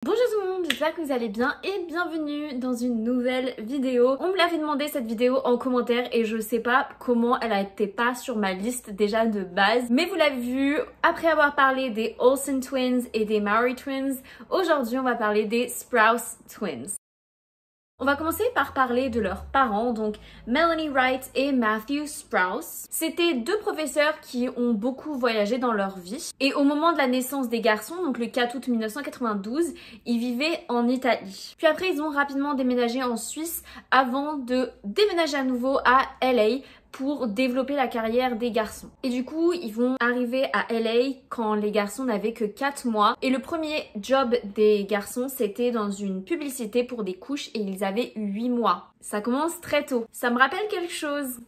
Bonjour tout le monde, j'espère que vous allez bien et bienvenue dans une nouvelle vidéo. On me l'avait demandé cette vidéo en commentaire et je sais pas comment elle a été pas sur ma liste déjà de base. Mais vous l'avez vu, après avoir parlé des Olsen Twins et des Mowry Twins, aujourd'hui on va parler des Sprouse Twins. On va commencer par parler de leurs parents, donc Melanie Wright et Matthew Sprouse. C'était deux professeurs qui ont beaucoup voyagé dans leur vie. Et au moment de la naissance des garçons, donc le 4 août 1992, ils vivaient en Italie. Puis après, ils ont rapidement déménagé en Suisse avant de déménager à nouveau à LA pour développer la carrière des garçons. Et du coup, ils vont arriver à LA quand les garçons n'avaient que 4 mois. Et le premier job des garçons, c'était dans une publicité pour des couches et ils avaient 8 mois. Ça commence très tôt. Ça me rappelle quelque chose.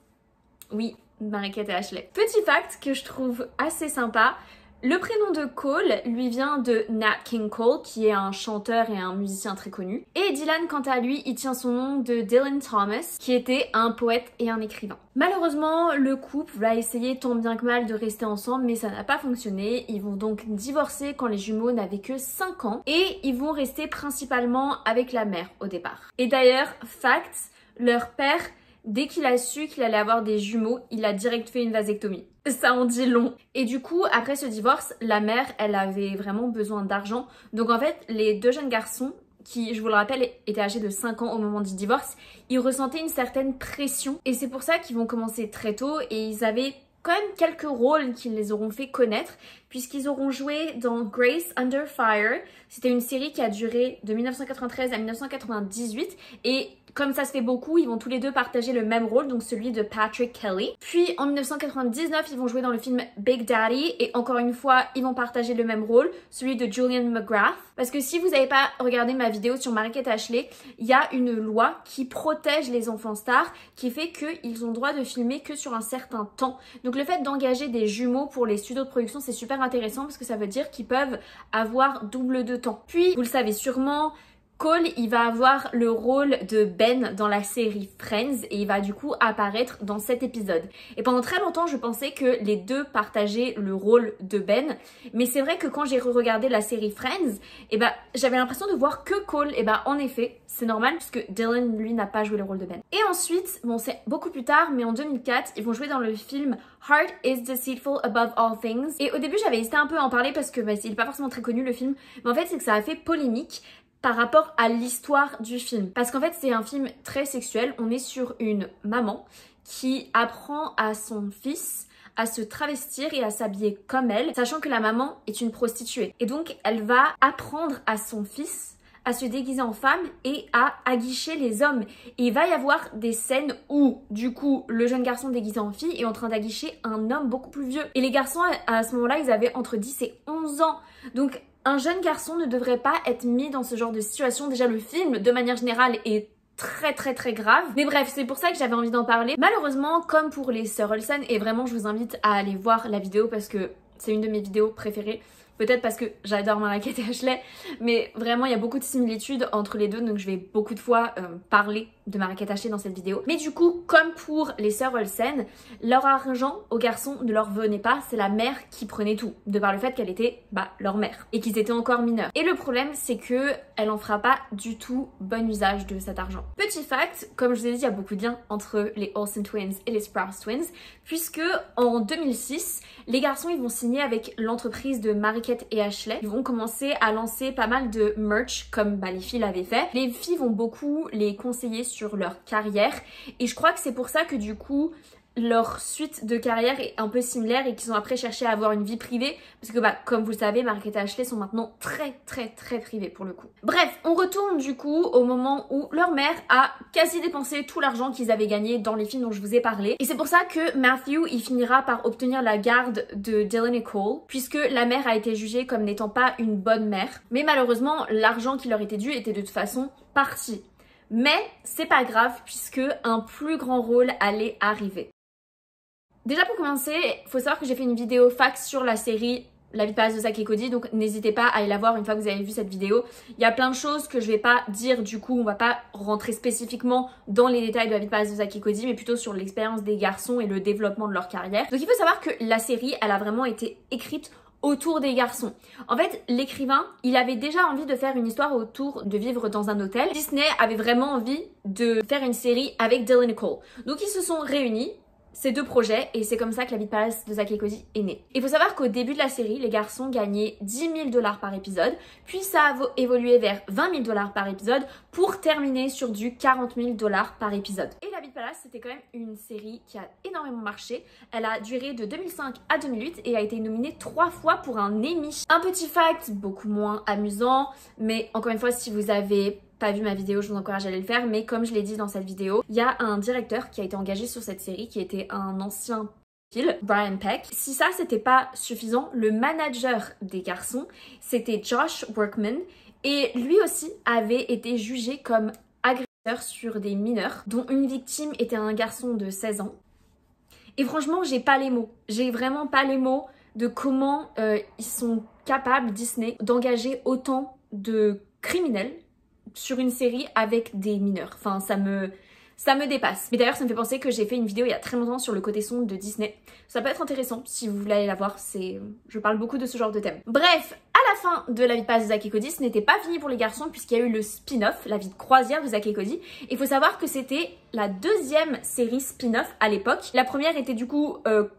Oui, Mariquette et Ashley. Petit fact que je trouve assez sympa. Le prénom de Cole lui vient de Nat King Cole, qui est un chanteur et un musicien très connu. Et Dylan, quant à lui, il tient son nom de Dylan Thomas, qui était un poète et un écrivain. Malheureusement, le couple va essayer tant bien que mal de rester ensemble, mais ça n'a pas fonctionné. Ils vont donc divorcer quand les jumeaux n'avaient que 5 ans, et ils vont rester principalement avec la mère au départ. Et d'ailleurs, fact, leur père, dès qu'il a su qu'il allait avoir des jumeaux, il a direct fait une vasectomie. Ça en dit long. Et du coup, après ce divorce, la mère, elle avait vraiment besoin d'argent. Donc en fait, les deux jeunes garçons, qui, je vous le rappelle, étaient âgés de 5 ans au moment du divorce, ils ressentaient une certaine pression. Et c'est pour ça qu'ils vont commencer très tôt et ils avaient quand même quelques rôles qui les auront fait connaître, puisqu'ils auront joué dans Grace Under Fire. C'était une série qui a duré de 1993 à 1998 et comme ça se fait beaucoup, ils vont tous les deux partager le même rôle, donc celui de Patrick Kelly. Puis en 1999, ils vont jouer dans le film Big Daddy et encore une fois, ils vont partager le même rôle, celui de Julian McGrath. Parce que si vous n'avez pas regardé ma vidéo sur Mariquette et Ashley, il y a une loi qui protège les enfants stars, qui fait qu'ils ont droit de filmer que sur un certain temps. Donc le fait d'engager des jumeaux pour les studios de production, c'est super intéressant parce que ça veut dire qu'ils peuvent avoir double de temps. Puis, vous le savez sûrement, Cole, il va avoir le rôle de Ben dans la série Friends et il va du coup apparaître dans cet épisode. Et pendant très longtemps, je pensais que les deux partageaient le rôle de Ben, mais c'est vrai que quand j'ai re-regardé la série Friends, j'avais l'impression de voir que Cole. En effet, c'est normal puisque Dylan, lui, n'a pas joué le rôle de Ben. Et ensuite, bon, c'est beaucoup plus tard, mais en 2004, ils vont jouer dans le film Heart is Deceitful Above All Things. Et au début, j'avais hésité un peu à en parler parce que il n'est pas forcément très connu le film, mais en fait, c'est que ça a fait polémique par rapport à l'histoire du film. Parce qu'en fait, c'est un film très sexuel. On est sur une maman qui apprend à son fils à se travestir et à s'habiller comme elle, sachant que la maman est une prostituée. Et donc, elle va apprendre à son fils à se déguiser en femme et à aguicher les hommes. Et il va y avoir des scènes où, du coup, le jeune garçon déguisé en fille est en train d'aguicher un homme beaucoup plus vieux. Et les garçons, à ce moment-là, ils avaient entre 10 et 11 ans. Donc, un jeune garçon ne devrait pas être mis dans ce genre de situation. Déjà, le film, de manière générale, est très grave. Mais bref, c'est pour ça que j'avais envie d'en parler. Malheureusement, comme pour les sœurs Olsen, et vraiment, je vous invite à aller voir la vidéo parce que c'est une de mes vidéos préférées. Peut-être parce que j'adore Mariquette et Ashley, mais vraiment il y a beaucoup de similitudes entre les deux, donc je vais beaucoup de fois parler de Mariquette et Ashley dans cette vidéo. Mais du coup, comme pour les sœurs Olsen, leur argent aux garçons ne leur venait pas, c'est la mère qui prenait tout, de par le fait qu'elle était leur mère, et qu'ils étaient encore mineurs. Et le problème, c'est que elle en fera pas du tout bon usage de cet argent. Petit fact, comme je vous ai dit, il y a beaucoup de liens entre les Olsen Twins et les Sprouse Twins, puisque en 2006, les garçons ils vont signer avec l'entreprise de Mariquette et Ashley. Ils vont commencer à lancer pas mal de merch comme les filles l'avaient fait. Les filles vont beaucoup les conseiller sur leur carrière et je crois que c'est pour ça que du coup leur suite de carrière est un peu similaire et qu'ils ont après cherché à avoir une vie privée parce que comme vous le savez, Mariquette et Ashley sont maintenant très privés pour le coup. Bref, on retourne du coup au moment où leur mère a quasi dépensé tout l'argent qu'ils avaient gagné dans les films dont je vous ai parlé et c'est pour ça que Matthew il finira par obtenir la garde de Dylan et Cole puisque la mère a été jugée comme n'étant pas une bonne mère, mais malheureusement l'argent qui leur était dû était de toute façon parti. Mais c'est pas grave puisque un plus grand rôle allait arriver. Déjà pour commencer, faut savoir que j'ai fait une vidéo fax sur la série La vie de palace de Zack et Cody, donc n'hésitez pas à aller la voir une fois que vous avez vu cette vidéo. Il y a plein de choses que je vais pas dire, du coup on va pas rentrer spécifiquement dans les détails de La vie de palace de Zack et Cody, mais plutôt sur l'expérience des garçons et le développement de leur carrière. Donc il faut savoir que la série, elle a vraiment été écrite autour des garçons. En fait, l'écrivain, il avait déjà envie de faire une histoire autour de vivre dans un hôtel. Disney avait vraiment envie de faire une série avec Dylan et Cole. Donc ils se sont réunis, ces deux projets, et c'est comme ça que La vie de palace de Zack et Cody est née. Il faut savoir qu'au début de la série, les garçons gagnaient 10 000 $ par épisode, puis ça a évolué vers 20 000 $ par épisode pour terminer sur du 40 000 $ par épisode. Et La vie de palace, c'était quand même une série qui a énormément marché. Elle a duré de 2005 à 2008 et a été nominée 3 fois pour un Emmy. Un petit fact, beaucoup moins amusant, mais encore une fois, si vous avez pas vu ma vidéo, je vous encourage à aller le faire, mais comme je l'ai dit dans cette vidéo, il y a un directeur qui a été engagé sur cette série qui était un ancien Brian Peck. Si ça c'était pas suffisant, le manager des garçons, c'était Josh Workman, et lui aussi avait été jugé comme agresseur sur des mineurs, dont une victime était un garçon de 16 ans. Et franchement, j'ai pas les mots. J'ai vraiment pas les mots de comment ils sont capables, Disney, d'engager autant de criminels sur une série avec des mineurs. Enfin, ça me dépasse. Mais d'ailleurs, ça me fait penser que j'ai fait une vidéo il y a très longtemps sur le côté sombre de Disney. Ça peut être intéressant si vous voulez aller la voir. Je parle beaucoup de ce genre de thème. Bref, à la fin de La vie de palace de Zack et Cody, ce n'était pas fini pour les garçons puisqu'il y a eu le spin-off, La vie de croisière de Zack et Cody. Il faut savoir que c'était la deuxième série spin-off à l'époque. La première était du coup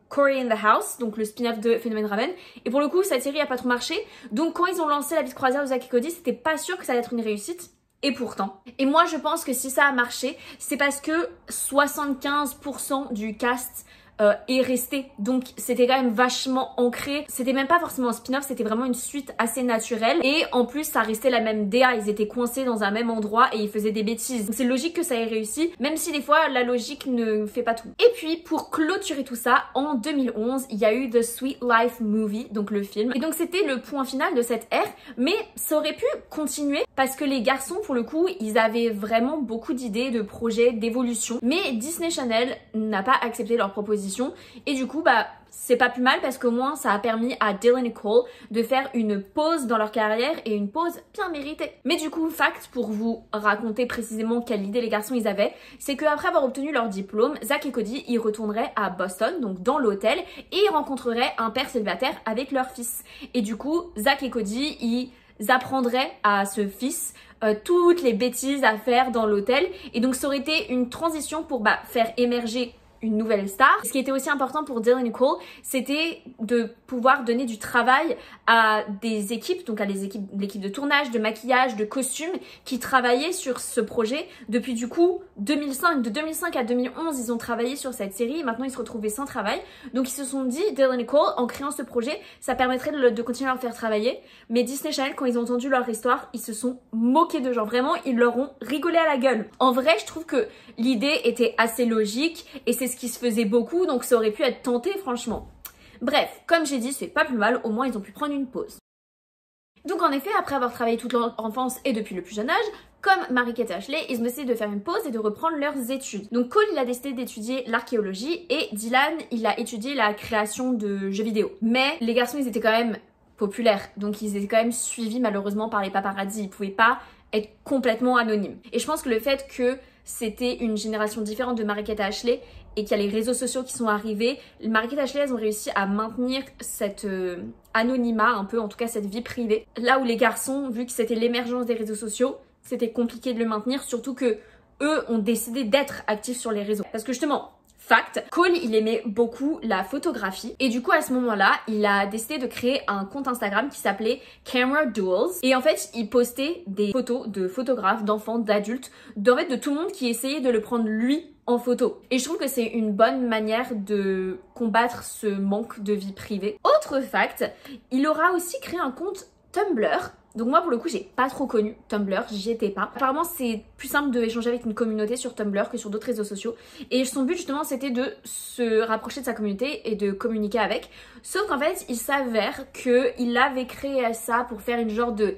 Cory in the House, donc le spin-off de Phénomène Raven. Et pour le coup, cette série a pas trop marché. Donc quand ils ont lancé La vie de croisière de Zack et Cody, c'était pas sûr que ça allait être une réussite. Et pourtant. Et moi je pense que si ça a marché, c'est parce que 75% du cast est resté. Donc c'était quand même vachement ancré. C'était même pas forcément un spin-off, c'était vraiment une suite assez naturelle. Et en plus ça restait la même DA, ils étaient coincés dans un même endroit et ils faisaient des bêtises. Donc c'est logique que ça ait réussi, même si des fois la logique ne fait pas tout. Et puis pour clôturer tout ça, en 2011, il y a eu The Sweet Life Movie, donc le film. Et donc c'était le point final de cette ère, mais ça aurait pu continuer parce que les garçons pour le coup, ils avaient vraiment beaucoup d'idées, de projets, d'évolution. Mais Disney Channel n'a pas accepté leur proposition. Et du coup, bah, c'est pas plus mal parce qu'au moins ça a permis à Dylan et Cole de faire une pause dans leur carrière et une pause bien méritée. Mais du coup, fact pour vous raconter précisément quelle idée les garçons ils avaient, c'est qu'après avoir obtenu leur diplôme, Zack et Cody ils retourneraient à Boston, donc dans l'hôtel, et ils rencontreraient un père célibataire avec leur fils. Et du coup, Zack et Cody ils apprendraient à ce fils toutes les bêtises à faire dans l'hôtel. Et donc ça aurait été une transition pour faire émerger une nouvelle star. Ce qui était aussi important pour Dylan et Cole, c'était de pouvoir donner du travail à des équipes, donc à l'équipe de tournage, de maquillage, de costumes, qui travaillaient sur ce projet depuis du coup 2005. De 2005 à 2011, ils ont travaillé sur cette série et maintenant ils se retrouvaient sans travail. Donc ils se sont dit, Dylan et Cole, en créant ce projet, ça permettrait de continuer à leur faire travailler. Mais Disney Channel, quand ils ont entendu leur histoire, ils se sont moqués de genre. Vraiment, ils leur ont rigolé à la gueule. En vrai, je trouve que l'idée était assez logique et c'est ce qui se faisait beaucoup, donc ça aurait pu être tenté franchement. Bref, comme j'ai dit, c'est pas plus mal, au moins ils ont pu prendre une pause. Donc en effet, après avoir travaillé toute leur enfance et depuis le plus jeune âge, comme Mary-Kate et Ashley, ils ont décidé de faire une pause et de reprendre leurs études. Donc Cole, il a décidé d'étudier l'archéologie et Dylan, il a étudié la création de jeux vidéo. Mais les garçons, ils étaient quand même populaires, donc ils étaient quand même suivis malheureusement par les paparazzis. Ils pouvaient pas être complètement anonymes. Et je pense que le fait que c'était une génération différente de Mary-Kate et Ashley et qu'il y a les réseaux sociaux qui sont arrivés, Mary-Kate et Ashley, elles ont réussi à maintenir cet anonymat un peu, en tout cas cette vie privée. Là où les garçons, vu que c'était l'émergence des réseaux sociaux, c'était compliqué de le maintenir, surtout que eux ont décidé d'être actifs sur les réseaux. Parce que justement, fact, Cole, il aimait beaucoup la photographie et du coup à ce moment-là, il a décidé de créer un compte Instagram qui s'appelait Camera Duels et en fait, il postait des photos de photographes, d'enfants, d'adultes, de tout le monde qui essayait de le prendre lui en photo. Et je trouve que c'est une bonne manière de combattre ce manque de vie privée. Autre fact, il aura aussi créé un compte Tumblr. Donc moi pour le coup j'ai pas trop connu Tumblr, j'y étais pas. Apparemment c'est plus simple d'échanger avec une communauté sur Tumblr que sur d'autres réseaux sociaux. Et son but justement c'était de se rapprocher de sa communauté et de communiquer avec. Sauf qu'en fait il s'avère qu'il avait créé ça pour faire une genre de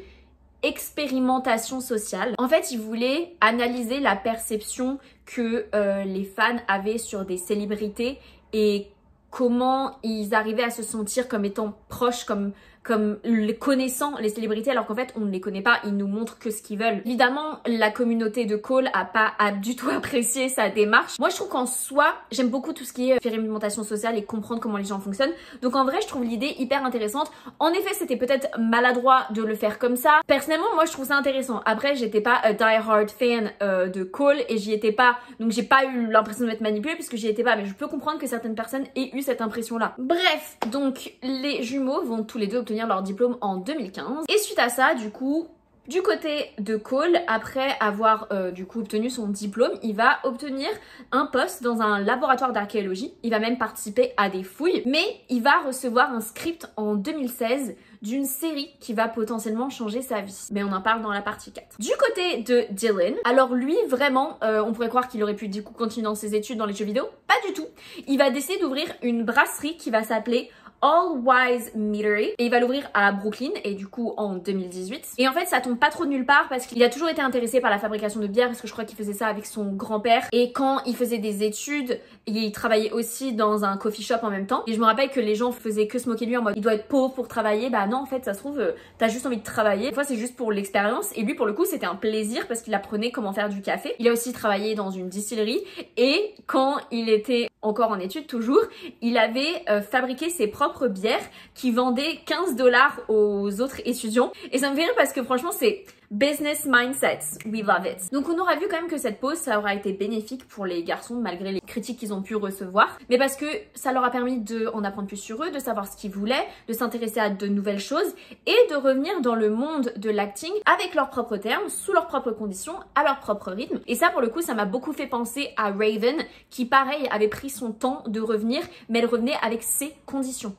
expérimentation sociale. En fait il voulait analyser la perception que les fans avaient sur des célébrités et comment ils arrivaient à se sentir comme étant proches, comme comme connaissant les célébrités alors qu'en fait on ne les connaît pas, ils nous montrent que ce qu'ils veulent. Évidemment la communauté de Cole a du tout apprécié sa démarche. Moi je trouve qu'en soi j'aime beaucoup tout ce qui est expérimentation sociale et comprendre comment les gens fonctionnent, donc en vrai je trouve l'idée hyper intéressante. En effet c'était peut-être maladroit de le faire comme ça. Personnellement moi je trouve ça intéressant. Après j'étais pas a die-hard fan de Cole et j'y étais pas, donc j'ai pas eu l'impression d'être manipulée puisque j'y étais pas, mais je peux comprendre que certaines personnes aient eu cette impression là. Bref, donc les jumeaux vont tous les deux obtenir leur diplôme en 2015 et suite à ça du coup du côté de Cole, après avoir du coup obtenu son diplôme, il va obtenir un poste dans un laboratoire d'archéologie. Il va même participer à des fouilles, mais il va recevoir un script en 2016 d'une série qui va potentiellement changer sa vie. Mais on en parle dans la partie 4. Du côté de Dylan, alors lui vraiment, on pourrait croire qu'il aurait pu du coup continuer dans ses études dans les jeux vidéo. Pas du tout. Il va décider d'ouvrir une brasserie qui va s'appeler All Wise Meadery et il va l'ouvrir à Brooklyn et du coup en 2018. Et en fait ça tombe pas trop de nulle part parce qu'il a toujours été intéressé par la fabrication de bière parce que je crois qu'il faisait ça avec son grand-père et quand il faisait des études il travaillait aussi dans un coffee shop en même temps et je me rappelle que les gens faisaient que se moquer de lui en mode il doit être pauvre pour travailler. Bah non en fait ça se trouve t'as juste envie de travailler, des fois c'est juste pour l'expérience et lui pour le coup c'était un plaisir parce qu'il apprenait comment faire du café. Il a aussi travaillé dans une distillerie et quand il était encore en études toujours, il avait fabriqué ses propres bières qui vendaient 15 $ aux autres étudiants et ça me fait rire parce que franchement c'est business mindset, we love it. Donc on aura vu quand même que cette pause ça aura été bénéfique pour les garçons malgré les critiques qu'ils ont pu recevoir, mais parce que ça leur a permis d'en apprendre plus sur eux, de savoir ce qu'ils voulaient, de s'intéresser à de nouvelles choses et de revenir dans le monde de l'acting avec leurs propres termes, sous leurs propres conditions, à leur propre rythme. Et ça pour le coup ça m'a beaucoup fait penser à Raven qui pareil avait pris son temps de revenir mais elle revenait avec ses conditions.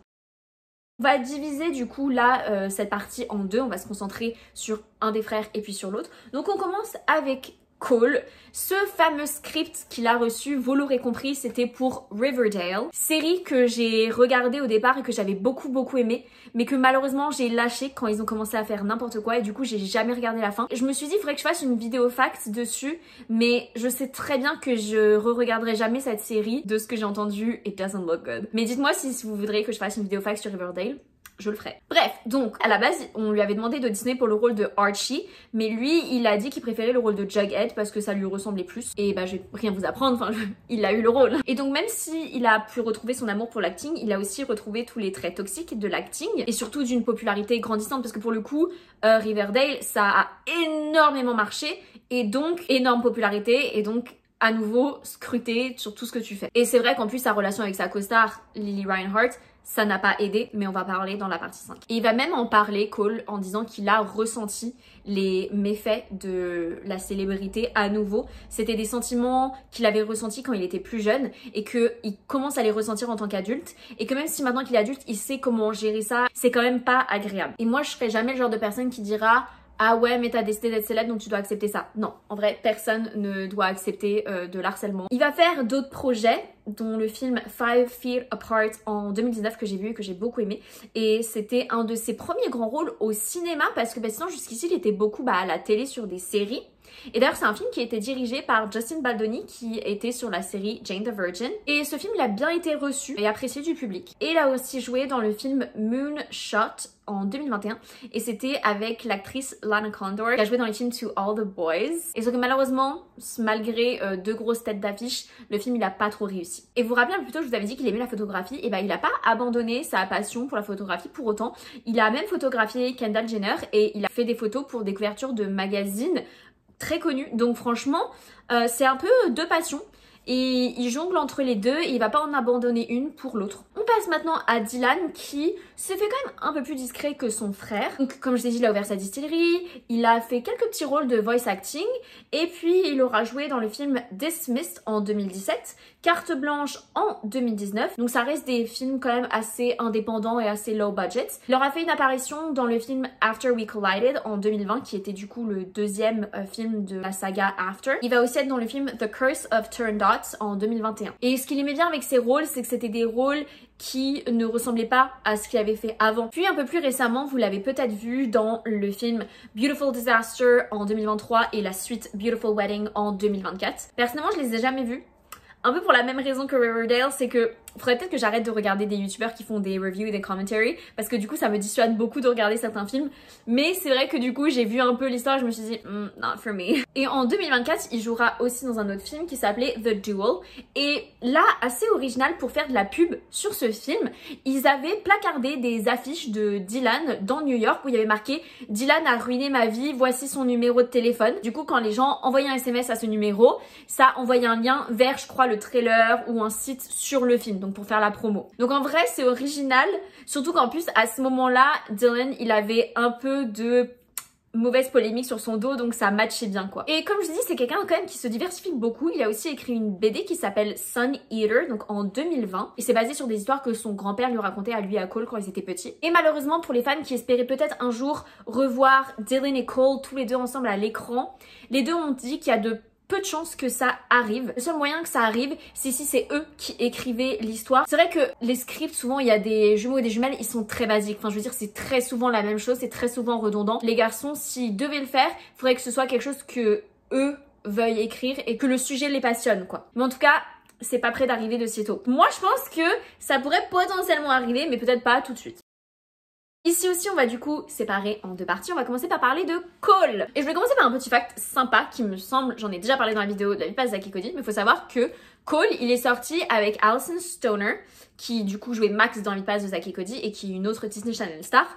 On va diviser du coup là cette partie en deux, on va se concentrer sur un des frères et puis sur l'autre. Donc on commence avec Cole. Ce fameux script qu'il a reçu, vous l'aurez compris, c'était pour Riverdale, série que j'ai regardée au départ et que j'avais beaucoup aimé, mais que malheureusement j'ai lâché quand ils ont commencé à faire n'importe quoi et du coup j'ai jamais regardé la fin. Et je me suis dit il faudrait que je fasse une vidéo fact dessus, mais je sais très bien que je re-regarderai jamais cette série. De ce que j'ai entendu, it doesn't look good. Mais dites-moi si vous voudrez que je fasse une vidéo fact sur Riverdale. Je le ferai. Bref, donc à la base on lui avait demandé de Disney pour le rôle de Archie, mais lui il a dit qu'il préférait le rôle de Jughead parce que ça lui ressemblait plus. Et bah je vais rien vous apprendre, enfin il a eu le rôle. Et donc même si il a pu retrouver son amour pour l'acting, il a aussi retrouvé tous les traits toxiques de l'acting et surtout d'une popularité grandissante parce que pour le coup Riverdale ça a énormément marché et donc énorme popularité et donc à nouveau scruté sur tout ce que tu fais. Et c'est vrai qu'en plus sa relation avec sa co-star Lily Reinhardt, ça n'a pas aidé, mais on va parler dans la partie 5. Et il va même en parler, Cole, en disant qu'il a ressenti les méfaits de la célébrité à nouveau. C'était des sentiments qu'il avait ressentis quand il était plus jeune et qu'il commence à les ressentir en tant qu'adulte. Et que même si maintenant qu'il est adulte, il sait comment gérer ça, c'est quand même pas agréable. Et moi, je serais jamais le genre de personne qui dira ah ouais mais t'as décidé d'être célèbre donc tu dois accepter ça. Non, en vrai personne ne doit accepter de l'harcèlement. Il va faire d'autres projets dont le film 5 Feet Apart en 2019 que j'ai vu et que j'ai beaucoup aimé et c'était un de ses premiers grands rôles au cinéma parce que sinon jusqu'ici il était beaucoup à la télé sur des séries. Et d'ailleurs c'est un film qui a été dirigé par Justin Baldoni qui était sur la série Jane the Virgin et ce film il a bien été reçu et apprécié du public. Et il a aussi joué dans le film Moonshot en 2021 et c'était avec l'actrice Lana Condor qui a joué dans les films To All the Boys. Et sauf que malheureusement malgré deux grosses têtes d'affiche le film il a pas trop réussi. Et vous vous rappelez un peu plus tôt je vous avais dit qu'il aimait la photographie et bah il a pas abandonné sa passion pour la photographie pour autant. Il a même photographié Kendall Jenner et il a fait des photos pour des couvertures de magazines très connus. Donc franchement c'est un peu deux passions. Et il jongle entre les deux et il va pas en abandonner une pour l'autre. On passe maintenant à Dylan qui s'est fait quand même un peu plus discret que son frère. Donc comme je t'ai dit, il a ouvert sa distillerie, il a fait quelques petits rôles de voice acting et puis il aura joué dans le film Dismissed en 2017, Carte Blanche en 2019. Donc ça reste des films quand même assez indépendants et assez low budget. Il aura fait une apparition dans le film After We Collided en 2020 qui était du coup le deuxième film de la saga After. Il va aussi être dans le film The Curse of Turned Out en 2021. Et ce qu'il aimait bien avec ses rôles, c'est que c'était des rôles qui ne ressemblaient pas à ce qu'il avait fait avant. Puis un peu plus récemment, vous l'avez peut-être vu dans le film Beautiful Disaster en 2023 et la suite Beautiful Wedding en 2024. Personnellement, je les ai jamais vus. Un peu pour la même raison que Riverdale, c'est que Faudrait peut-être que j'arrête de regarder des youtubeurs qui font des reviews et des commentaries parce que du coup ça me dissuade beaucoup de regarder certains films. Mais c'est vrai que du coup j'ai vu un peu l'histoire et je me suis dit not for me. Et en 2024 il jouera aussi dans un autre film qui s'appelait The Duel. Et là, assez original pour faire de la pub sur ce film, ils avaient placardé des affiches de Dylan dans New York où il y avait marqué « Dylan a ruiné ma vie, voici son numéro de téléphone ». Du coup quand les gens envoyaient un SMS à ce numéro, ça envoyait un lien vers je crois le trailer ou un site sur le film, donc pour faire la promo. Donc en vrai c'est original, surtout qu'en plus à ce moment-là, Dylan il avait un peu de mauvaise polémique sur son dos, donc ça matchait bien quoi. Et comme je dis, c'est quelqu'un quand même qui se diversifie beaucoup. Il a aussi écrit une BD qui s'appelle Sun Eater, donc en 2020. Et c'est basé sur des histoires que son grand-père lui racontait à lui et à Cole quand ils étaient petits. Et malheureusement pour les fans qui espéraient peut-être un jour revoir Dylan et Cole tous les deux ensemble à l'écran, les deux ont dit qu'il y a de peu de chances que ça arrive. Le seul moyen que ça arrive, c'est si c'est eux qui écrivaient l'histoire. C'est vrai que les scripts, souvent, il y a des jumeaux et des jumelles, ils sont très basiques. Enfin, je veux dire, c'est très souvent la même chose, c'est très souvent redondant. Les garçons, s'ils devaient le faire, il faudrait que ce soit quelque chose que eux veuillent écrire et que le sujet les passionne, quoi. Mais en tout cas, c'est pas près d'arriver de sitôt. Moi, je pense que ça pourrait potentiellement arriver, mais peut-être pas tout de suite. Ici aussi, on va du coup séparer en deux parties. On va commencer par parler de Cole. Et je vais commencer par un petit fact sympa qui me semble, j'en ai déjà parlé dans la vidéo de la vie passe Zack et Cody, mais il faut savoir que Cole, il est sorti avec Alison Stoner, qui du coup jouait Max dans la vie passe de Zack et Cody et qui est une autre Disney Channel star.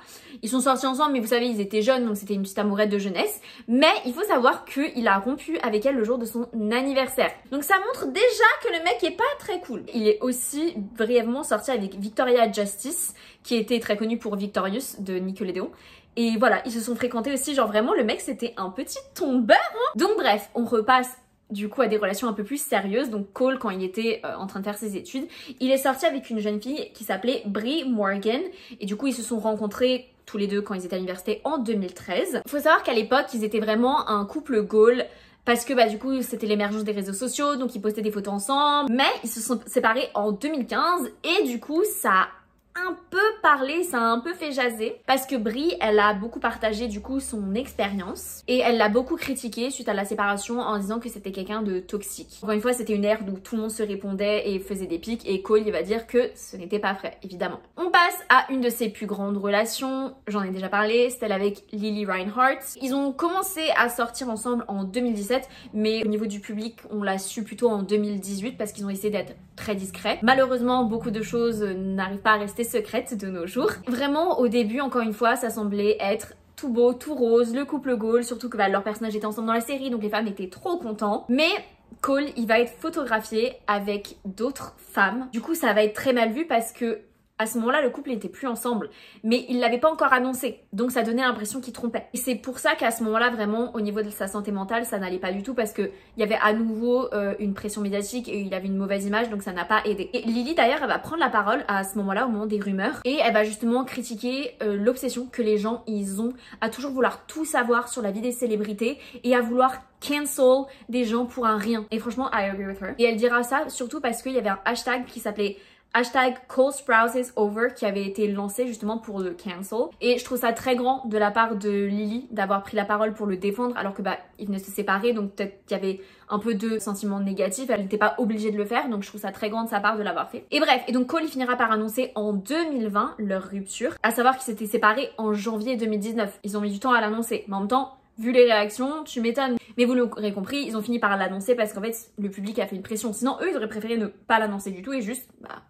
Ils sont sortis ensemble, mais vous savez, ils étaient jeunes, donc c'était une petite amourette de jeunesse. Mais il faut savoir qu'il a rompu avec elle le jour de son anniversaire. Donc ça montre déjà que le mec est pas très cool. Il est aussi brièvement sorti avec Victoria Justice, qui était très connue pour Victorious de Nickelodeon. Et voilà, ils se sont fréquentés aussi, genre vraiment le mec c'était un petit tombeur hein. Donc bref, on repasse du coup à des relations un peu plus sérieuses. Donc Cole, quand il était en train de faire ses études, il est sorti avec une jeune fille qui s'appelait Brie Morgan. Et du coup ils se sont rencontrés tous les deux quand ils étaient à l'université en 2013. Faut savoir qu'à l'époque ils étaient vraiment un couple goal. Parce que bah du coup c'était l'émergence des réseaux sociaux, donc ils postaient des photos ensemble. Mais ils se sont séparés en 2015 et du coup ça a un peu parlé, ça a un peu fait jaser parce que Brie, elle a beaucoup partagé du coup son expérience et elle l'a beaucoup critiqué suite à la séparation en disant que c'était quelqu'un de toxique. Encore une fois, c'était une ère où tout le monde se répondait et faisait des pics et Cole il va dire que ce n'était pas vrai, évidemment. On passe à une de ses plus grandes relations, j'en ai déjà parlé, c'est elle avec Lily Reinhart. Ils ont commencé à sortir ensemble en 2017, mais au niveau du public, on l'a su plutôt en 2018 parce qu'ils ont essayé d'être très discrets. Malheureusement, beaucoup de choses n'arrivent pas à rester secrètes de nos jours. Vraiment, au début, encore une fois, ça semblait être tout beau, tout rose, le couple goal, surtout que bah, leurs personnages étaient ensemble dans la série, donc les femmes étaient trop contents. Mais Cole, il va être photographié avec d'autres femmes. Du coup, ça va être très mal vu parce que à ce moment-là, le couple n'était plus ensemble, mais il l'avait pas encore annoncé, donc ça donnait l'impression qu'il trompait. Et c'est pour ça qu'à ce moment-là, vraiment, au niveau de sa santé mentale, ça n'allait pas du tout parce que il y avait à nouveau une pression médiatique et il avait une mauvaise image, donc ça n'a pas aidé. Et Lily d'ailleurs, elle va prendre la parole à ce moment-là, au moment des rumeurs, et elle va justement critiquer l'obsession que les gens ils ont à toujours vouloir tout savoir sur la vie des célébrités et à vouloir cancel des gens pour un rien. Et franchement, I agree with her. Et elle dira ça surtout parce qu'il y avait un hashtag qui s'appelait Cole Sprouse is over qui avait été lancé justement pour le cancel. Et je trouve ça très grand de la part de Lily d'avoir pris la parole pour le défendre alors que bah ils venaient de se séparer, donc peut-être qu'il y avait un peu de sentiments négatifs, elle n'était pas obligée de le faire, donc je trouve ça très grand de sa part de l'avoir fait. Et bref, et donc Cole il finira par annoncer en 2020 leur rupture, à savoir qu'ils s'étaient séparés en janvier 2019. Ils ont mis du temps à l'annoncer, mais en même temps vu les réactions, tu m'étonnes. Mais vous l'aurez compris, ils ont fini par l'annoncer parce qu'en fait le public a fait une pression. Sinon eux ils auraient préféré ne pas l'annoncer du tout et juste bah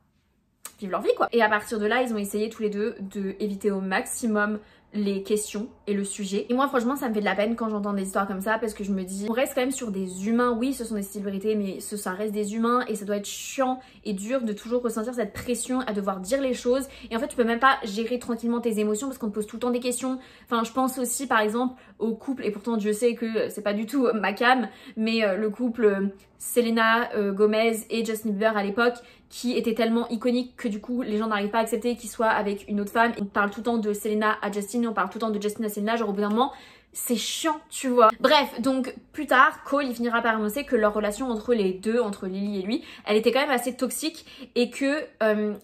vivre leur vie quoi. Et à partir de là, ils ont essayé tous les deux de éviter au maximum les questions et le sujet. Et moi franchement ça me fait de la peine quand j'entends des histoires comme ça parce que je me dis on reste quand même sur des humains, oui ce sont des célébrités mais ça reste des humains et ça doit être chiant et dur de toujours ressentir cette pression à devoir dire les choses et en fait tu peux même pas gérer tranquillement tes émotions parce qu'on te pose tout le temps des questions. Enfin je pense aussi par exemple au couple, et pourtant Dieu sait que c'est pas du tout ma cam, mais le couple Selena Gomez et Justin Bieber à l'époque qui était tellement iconique que du coup les gens n'arrivent pas à accepter qu'il soit avec une autre femme. On parle tout le temps de Selena à Justin, on parle tout le temps de Justin à Selena, genre au bout d'un moment c'est chiant, tu vois. Bref, donc plus tard, Cole il finira par annoncer que leur relation entre les deux, entre Lily et lui, elle était quand même assez toxique et que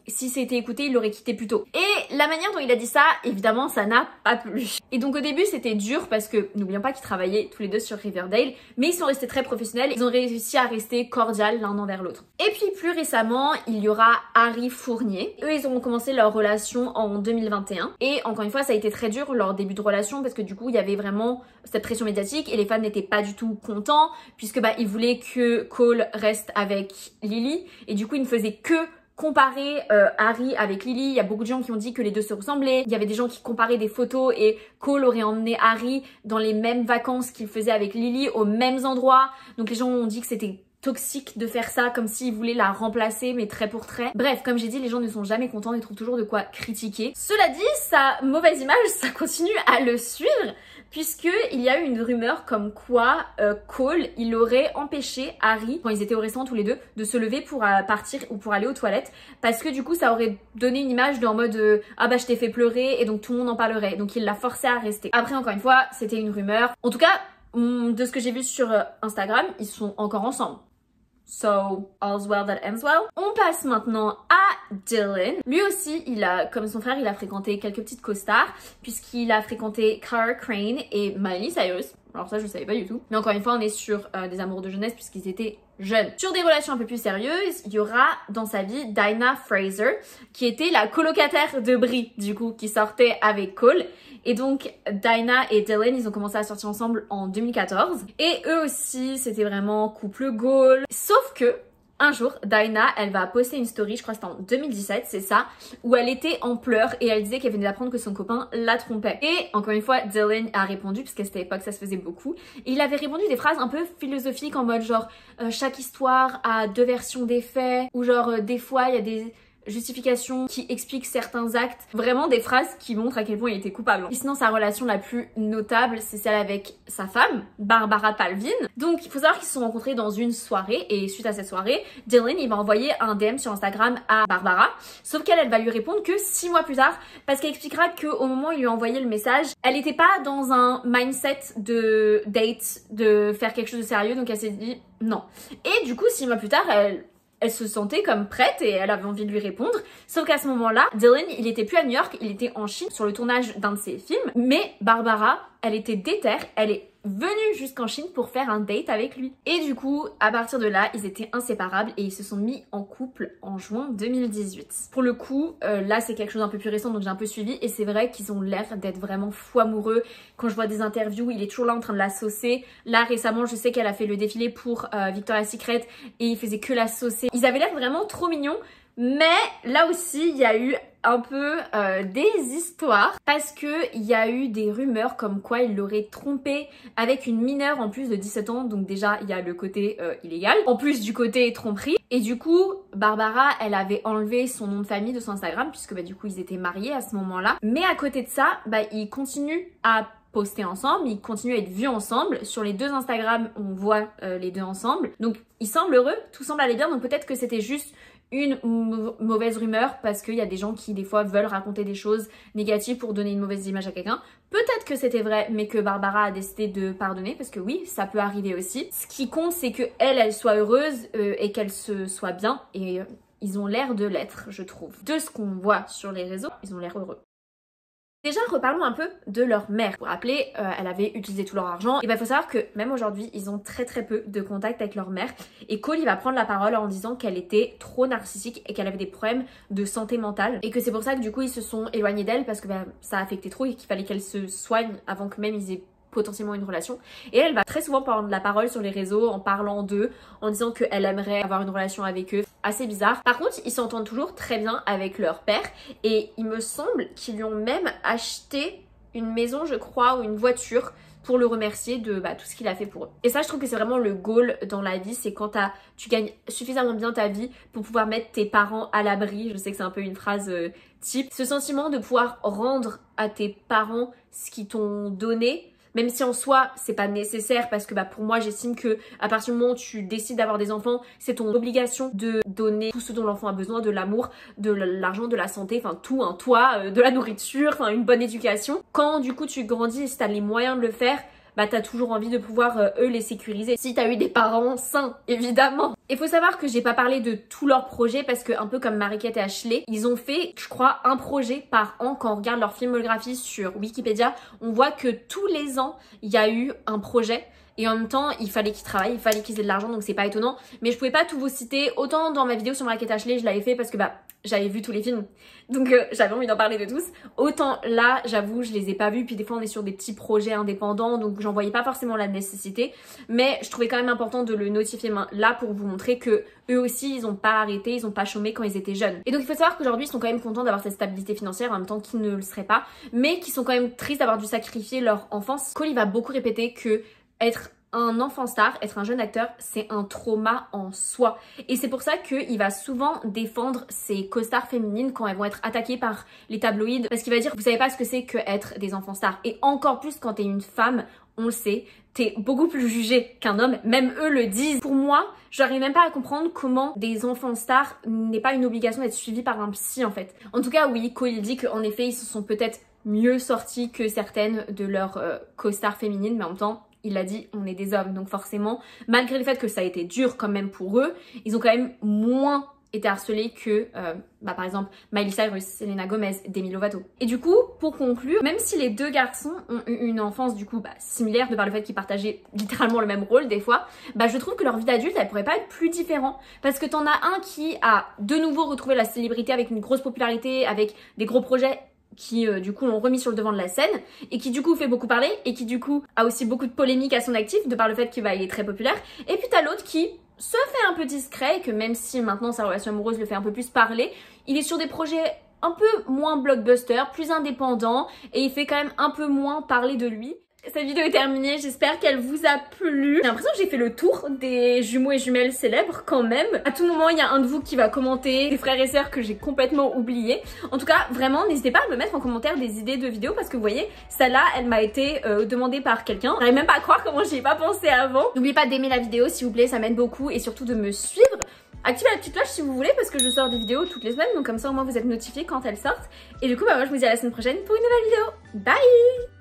si c'était écouté, il l'aurait quitté plus tôt. Et la manière dont il a dit ça, évidemment, ça n'a pas plu. Et donc au début, c'était dur parce que n'oublions pas qu'ils travaillaient tous les deux sur Riverdale, mais ils sont restés très professionnels, ils ont réussi à rester cordial l'un envers l'autre. Et puis plus récemment, il y aura Harry Fournier. Eux, ils ont commencé leur relation en 2021 et encore une fois, ça a été très dur leur début de relation parce que du coup, il y avait vraiment cette pression médiatique et les fans n'étaient pas du tout contents puisque ils voulaient que Cole reste avec Lily et du coup, ils ne faisaient que comparer Harry avec Lily. Il y a beaucoup de gens qui ont dit que les deux se ressemblaient. Il y avait des gens qui comparaient des photos et Cole aurait emmené Harry dans les mêmes vacances qu'il faisait avec Lily aux mêmes endroits. Donc les gens ont dit que c'était toxique de faire ça comme s'ils voulaient la remplacer mais trait pour trait. Bref, comme j'ai dit, les gens ne sont jamais contents, ils trouvent toujours de quoi critiquer. Cela dit, sa mauvaise image, ça continue à le suivre puisque il y a eu une rumeur comme quoi Cole, il aurait empêché Harry, quand ils étaient au restaurant tous les deux, de se lever pour partir ou pour aller aux toilettes parce que du coup ça aurait donné une image en mode ah bah je t'ai fait pleurer et donc tout le monde en parlerait. Donc il l'a forcé à rester. Après encore une fois, c'était une rumeur. En tout cas, de ce que j'ai vu sur Instagram, ils sont encore ensemble. So, all's well that ends well. On passe maintenant à Dylan. Lui aussi, il a, comme son frère, il a fréquenté quelques petites co-stars puisqu'il a fréquenté Cara Crane et Miley Cyrus. Alors ça, je savais pas du tout. Mais encore une fois, on est sur des amours de jeunesse puisqu'ils étaient jeunes. Sur des relations un peu plus sérieuses, il y aura dans sa vie Dinah Fraser qui était la colocataire de Brie, du coup, qui sortait avec Cole. Et donc, Dinah et Dylan, ils ont commencé à sortir ensemble en 2014. Et eux aussi, c'était vraiment couple goal. Sauf que, un jour, Dinah, elle va poster une story, je crois que c'était en 2017, c'est ça, où elle était en pleurs et elle disait qu'elle venait d'apprendre que son copain la trompait. Et encore une fois, Dylan a répondu, parce qu'à cette époque, ça se faisait beaucoup. Et il avait répondu des phrases un peu philosophiques en mode genre, chaque histoire a deux versions des faits, ou genre, des fois, il y a des justification qui explique certains actes, vraiment des phrases qui montrent à quel point il était coupable. Et sinon, sa relation la plus notable, c'est celle avec sa femme, Barbara Palvin. Donc il faut savoir qu'ils se sont rencontrés dans une soirée et suite à cette soirée, Dylan il va envoyer un DM sur Instagram à Barbara, sauf qu'elle elle va lui répondre que 6 mois plus tard parce qu'elle expliquera qu'au moment où il lui a envoyé le message, elle n'était pas dans un mindset de date, de faire quelque chose de sérieux, donc elle s'est dit non. Et du coup 6 mois plus tard, elle se sentait comme prête et elle avait envie de lui répondre. Sauf qu'à ce moment-là, Dylan, il était plus à New York, il était en Chine sur le tournage d'un de ses films. Mais Barbara, elle était déter, elle est venue jusqu'en Chine pour faire un date avec lui. Et du coup, à partir de là, ils étaient inséparables et ils se sont mis en couple en juin 2018. Pour le coup, là c'est quelque chose d'un peu plus récent donc j'ai un peu suivi et c'est vrai qu'ils ont l'air d'être vraiment fou amoureux. Quand je vois des interviews, il est toujours là en train de la saucer. Là récemment, je sais qu'elle a fait le défilé pour Victoria's Secret et il faisait que la saucer. Ils avaient l'air vraiment trop mignons. Mais là aussi, il y a eu un peu des histoires parce que il y a eu des rumeurs comme quoi il l'aurait trompé avec une mineure en plus de 17 ans. Donc déjà, il y a le côté illégal, en plus du côté tromperie. Et du coup, Barbara, elle avait enlevé son nom de famille de son Instagram puisque du coup, ils étaient mariés à ce moment-là. Mais à côté de ça, ils continuent à poster ensemble, ils continuent à être vus ensemble. Sur les deux Instagram, on voit les deux ensemble. Donc, ils semblent heureux, tout semble aller bien. Donc peut-être que c'était juste une mauvaise rumeur parce qu'il y a des gens qui des fois veulent raconter des choses négatives pour donner une mauvaise image à quelqu'un. Peut-être que c'était vrai mais que Barbara a décidé de pardonner parce que oui, ça peut arriver aussi. Ce qui compte c'est que elle soit heureuse et qu'elle se soit bien et ils ont l'air de l'être, je trouve. De ce qu'on voit sur les réseaux, ils ont l'air heureux. Déjà, reparlons un peu de leur mère. Pour rappeler, elle avait utilisé tout leur argent. Et il faut savoir que même aujourd'hui, ils ont très peu de contact avec leur mère. Et Cole, il va prendre la parole en disant qu'elle était trop narcissique et qu'elle avait des problèmes de santé mentale. Et que c'est pour ça que du coup, ils se sont éloignés d'elle parce que ça affectait trop et qu'il fallait qu'elle se soigne avant que même ils aient potentiellement une relation. Et elle va très souvent prendre la parole sur les réseaux en parlant d'eux, en disant qu'elle aimerait avoir une relation avec eux. Assez bizarre. Par contre, ils s'entendent toujours très bien avec leur père et il me semble qu'ils lui ont même acheté une maison, je crois, ou une voiture pour le remercier de tout ce qu'il a fait pour eux. Et ça, je trouve que c'est vraiment le goal dans la vie, c'est quand tu gagnes suffisamment bien ta vie pour pouvoir mettre tes parents à l'abri. Je sais que c'est un peu une phrase type. Ce sentiment de pouvoir rendre à tes parents ce qu'ils t'ont donné, même si en soi c'est pas nécessaire parce que bah pour moi j'estime que à partir du moment où tu décides d'avoir des enfants, c'est ton obligation de donner tout ce dont l'enfant a besoin, de l'amour, de l'argent, de la santé, enfin tout, hein, toi, de la nourriture, enfin une bonne éducation. Quand du coup tu grandis et si t'as les moyens de le faire, bah t'as toujours envie de pouvoir eux les sécuriser. Si t'as eu des parents sains, évidemment. Il faut savoir que j'ai pas parlé de tous leurs projets parce que un peu comme Marie-Kate et Ashley, ils ont fait, je crois, un projet par an. Quand on regarde leur filmographie sur Wikipédia, on voit que tous les ans, il y a eu un projet. Et en même temps, il fallait qu'ils travaillent, il fallait qu'ils aient de l'argent, donc c'est pas étonnant. Mais je pouvais pas tout vous citer. Autant dans ma vidéo sur Marie-Kate et Ashley, je l'avais fait parce que bah j'avais vu tous les films. Donc j'avais envie d'en parler de tous. Autant là, j'avoue, je les ai pas vus. Puis des fois, on est sur des petits projets indépendants, donc j'en voyais pas forcément la nécessité. Mais je trouvais quand même important de le notifier là pour vous montrer que eux aussi, ils ont pas arrêté, ils ont pas chômé quand ils étaient jeunes. Et donc il faut savoir qu'aujourd'hui, ils sont quand même contents d'avoir cette stabilité financière en même temps qu'ils ne le seraient pas. Mais qu'ils sont quand même tristes d'avoir dû sacrifier leur enfance. Cole, il va beaucoup répéter que être un enfant star, être un jeune acteur, c'est un trauma en soi. Et c'est pour ça qu'il va souvent défendre ses co-stars féminines quand elles vont être attaquées par les tabloïds. Parce qu'il va dire, vous savez pas ce que c'est que être des enfants stars. Et encore plus quand t'es une femme, on le sait, t'es beaucoup plus jugée qu'un homme. Même eux le disent. Pour moi, j'arrive même pas à comprendre comment des enfants stars n'est pas une obligation d'être suivis par un psy en fait. En tout cas, oui, Cole il dit qu'en effet, ils se sont peut-être mieux sortis que certaines de leurs co-stars féminines, mais en même temps, il l'a dit, on est des hommes, donc forcément, malgré le fait que ça a été dur quand même pour eux, ils ont quand même moins été harcelés que, par exemple, Miley Cyrus, Selena Gomez, Demi Lovato. Et du coup, pour conclure, même si les deux garçons ont eu une enfance du coup similaire de par le fait qu'ils partageaient littéralement le même rôle des fois, je trouve que leur vie d'adulte, elle pourrait pas être plus différente. Parce que t'en as un qui a de nouveau retrouvé la célébrité avec une grosse popularité, avec des gros projets qui du coup l'ont remis sur le devant de la scène et qui du coup fait beaucoup parler et qui du coup a aussi beaucoup de polémiques à son actif de par le fait qu'il est très populaire. Et puis t'as l'autre qui se fait un peu discret et que même si maintenant sa relation amoureuse le fait un peu plus parler, il est sur des projets un peu moins blockbuster, plus indépendants et il fait quand même un peu moins parler de lui. Cette vidéo est terminée, j'espère qu'elle vous a plu. J'ai l'impression que j'ai fait le tour des jumeaux et jumelles célèbres quand même. À tout moment, il y a un de vous qui va commenter, des frères et sœurs que j'ai complètement oubliés. En tout cas, vraiment, n'hésitez pas à me mettre en commentaire des idées de vidéos parce que vous voyez, celle-là, elle m'a été demandée par quelqu'un. J'arrive même pas à croire comment j'y ai pas pensé avant. N'oubliez pas d'aimer la vidéo s'il vous plaît, ça m'aide beaucoup et surtout de me suivre. Activez la petite cloche si vous voulez parce que je sors des vidéos toutes les semaines donc comme ça au moins vous êtes notifiés quand elles sortent. Et du coup, moi je vous dis à la semaine prochaine pour une nouvelle vidéo. Bye!